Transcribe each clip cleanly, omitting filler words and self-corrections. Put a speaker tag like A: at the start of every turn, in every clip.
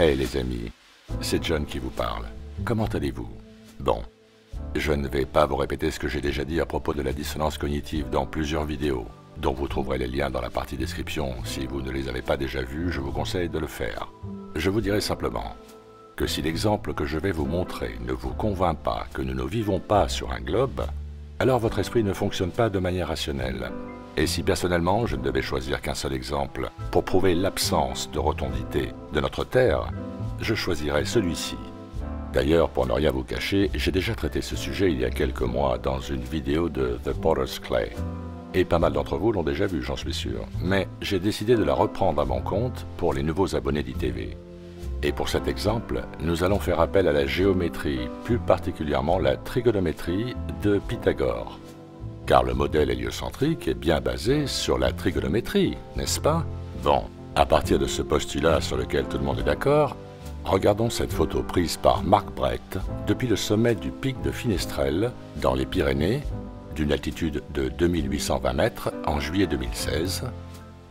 A: Hey les amis, c'est John qui vous parle. Comment allez-vous? Bon, je ne vais pas vous répéter ce que j'ai déjà dit à propos de la dissonance cognitive dans plusieurs vidéos, dont vous trouverez les liens dans la partie description. Si vous ne les avez pas déjà vus, je vous conseille de le faire. Je vous dirai simplement que si l'exemple que je vais vous montrer ne vous convainc pas que nous ne vivons pas sur un globe, alors votre esprit ne fonctionne pas de manière rationnelle. Et si personnellement je ne devais choisir qu'un seul exemple pour prouver l'absence de rotondité de notre Terre, je choisirais celui-ci. D'ailleurs, pour ne rien vous cacher, j'ai déjà traité ce sujet il y a quelques mois dans une vidéo de The Potter's Clay. Et pas mal d'entre vous l'ont déjà vu, j'en suis sûr. Mais j'ai décidé de la reprendre à mon compte pour les nouveaux abonnés d'ITV. Et pour cet exemple, nous allons faire appel à la géométrie, plus particulièrement la trigonométrie de Pythagore. Car le modèle héliocentrique est bien basé sur la trigonométrie, n'est-ce pas? Bon, à partir de ce postulat sur lequel tout le monde est d'accord, regardons cette photo prise par Marc Brecht depuis le sommet du pic de Finestrelle, dans les Pyrénées, d'une altitude de 2820 mètres en juillet 2016,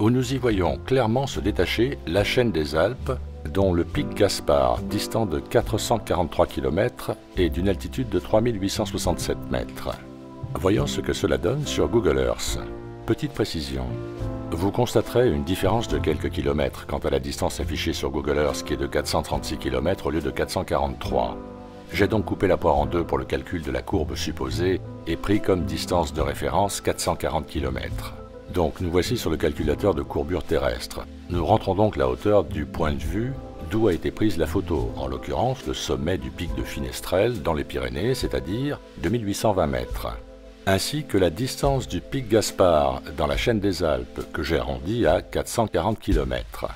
A: où nous y voyons clairement se détacher la chaîne des Alpes, dont le pic Gaspard, distant de 443 km et d'une altitude de 3867 mètres. Voyons ce que cela donne sur Google Earth. Petite précision, vous constaterez une différence de quelques kilomètres quant à la distance affichée sur Google Earth qui est de 436 km au lieu de 443. J'ai donc coupé la poire en deux pour le calcul de la courbe supposée et pris comme distance de référence 440 km. Donc nous voici sur le calculateur de courbure terrestre. Nous rentrons donc la hauteur du point de vue d'où a été prise la photo, en l'occurrence le sommet du pic de Finestrelle dans les Pyrénées, c'est-à-dire 2820 mètres. Ainsi que la distance du pic Gaspard dans la chaîne des Alpes que j'ai arrondi à 440 km.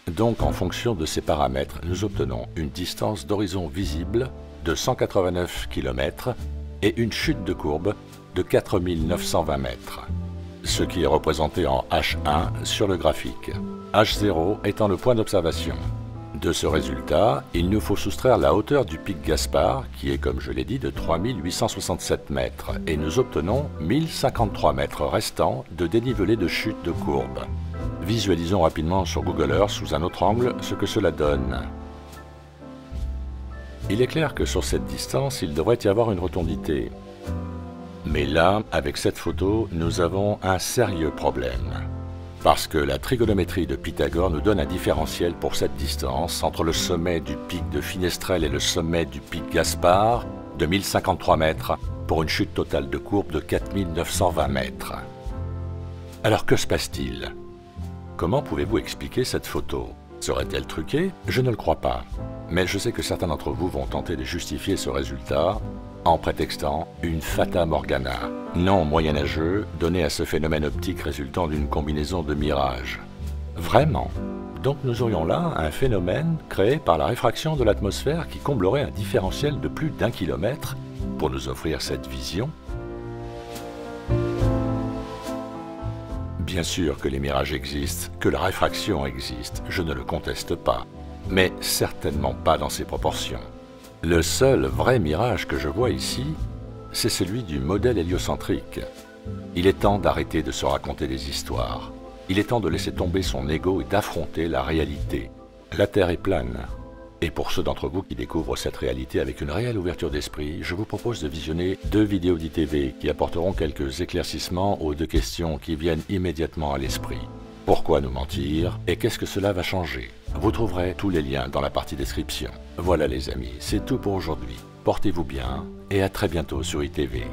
A: Donc en fonction de ces paramètres, nous obtenons une distance d'horizon visible de 189 km et une chute de courbe de 4920 mètres. Ce qui est représenté en H1 sur le graphique, H0 étant le point d'observation. De ce résultat, il nous faut soustraire la hauteur du pic Gaspard, qui est comme je l'ai dit de 3867 mètres, et nous obtenons 1053 mètres restants de dénivelé de chute de courbe. Visualisons rapidement sur Google Earth sous un autre angle ce que cela donne. Il est clair que sur cette distance, il devrait y avoir une rotondité. Mais là, avec cette photo, nous avons un sérieux problème. Parce que la trigonométrie de Pythagore nous donne un différentiel pour cette distance entre le sommet du pic de Finestrelle et le sommet du pic Gaspard de 1053 mètres pour une chute totale de courbe de 4920 mètres. Alors que se passe-t-il? Comment pouvez-vous expliquer cette photo? Serait-elle truquée? Je ne le crois pas. Mais je sais que certains d'entre vous vont tenter de justifier ce résultat en prétextant une fata morgana, nom moyenâgeux donné à ce phénomène optique résultant d'une combinaison de mirages. Vraiment? Donc nous aurions là un phénomène créé par la réfraction de l'atmosphère qui comblerait un différentiel de plus d'1 kilomètre pour nous offrir cette vision? Bien sûr que les mirages existent, que la réfraction existe, je ne le conteste pas, mais certainement pas dans ces proportions. Le seul vrai mirage que je vois ici, c'est celui du modèle héliocentrique. Il est temps d'arrêter de se raconter des histoires. Il est temps de laisser tomber son ego et d'affronter la réalité. La Terre est plane. Et pour ceux d'entre vous qui découvrent cette réalité avec une réelle ouverture d'esprit, je vous propose de visionner 2 vidéos d'ITV qui apporteront quelques éclaircissements aux 2 questions qui viennent immédiatement à l'esprit. Pourquoi nous mentir et qu'est-ce que cela va changer? Vous trouverez tous les liens dans la partie description. Voilà les amis, c'est tout pour aujourd'hui. Portez-vous bien et à très bientôt sur ITV.